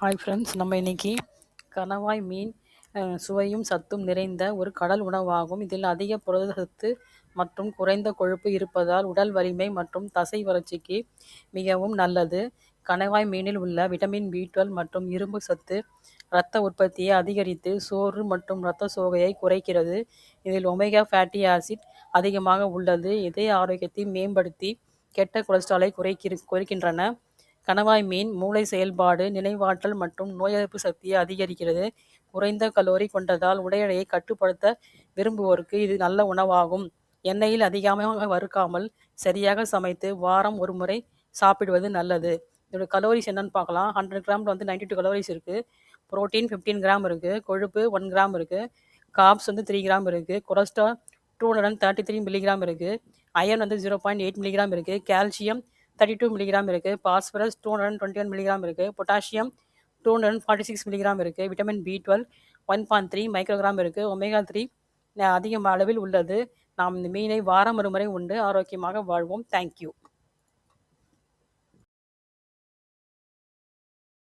Hi friends, நம்ம இன்னைக்கு கணவாய் மீன் சுவையும் சத்தும் நிறைந்த ஒரு கடல் உணவாகும். இதில் அதிக புரத சத்து மற்றும் குறைந்த கொழுப்பு இருப்பதால் உடல் வலிமை மற்றும் தசை வளர்ச்சிக்கு மிகவும் நல்லது. கணவாய் மீனில் உள்ள விட்டமின் B12 மற்றும் இரும்பு சத்து இரத்த உற்பத்தியை அதிகரித்து சோர்வு மற்றும் இரத்த சோகையை குறைக்கிறது. இதில் ஒமேகா ஃபேட்டி ஆசிட் அதிகமாக உள்ளது. இதய ஆரோக்கியத்தை மேம்படுத்தி கெட்ட கொலஸ்ட்ராலை குறைக்கின்றன. கணவாய் மீன் மூளை செயல்பாடு, நினைவாற்றல் மற்றும் நோய் எதிர்ப்பு சக்தியை அதிகரிக்கிறது. குறைந்த கலோரி கொண்டதால் உடல் எடையை கட்டுப்படுத்த விரும்புவோருக்கு இது நல்ல உணவாகும். எண்ணெயில் அதிகமாக வறுக்காமல் சரியாக சமைத்து வாரம் ஒரு முறை சாப்பிடுவது நல்லது. இதோட கலோரிஸ் என்னன்னு பார்க்கலாம். 100 கிராமில் 92 கலோரிஸ் இருக்குது. புரோட்டீன் 15 கிராம் இருக்குது. கொழுப்பு 1 கிராம் இருக்குது. கார்ப்ஸ் 3 கிராம் இருக்குது. கொலஸ்ட்ரால் 233 மில்லிகிராம் இருக்குது. அயர்ன் 0.8 மில்லிகிராம் இருக்குது. கால்சியம் 32 மில்லிகிராம் இருக்குது. பாஸ்பரஸ் 221 மில்லிகிராம் இருக்குது. பொட்டாசியம் 246 மில்லிகிராம் இருக்குது. விட்டமின் B12 1.3 மைக்ரோகிராம் இருக்குது. ஒமேகா 3 அதிக அளவில் உள்ளது. நாம் இந்த மீனை வாரம் ஒரு முறை உண்டு ஆரோக்கியமாக வாழ்வோம். தேங்க்யூ.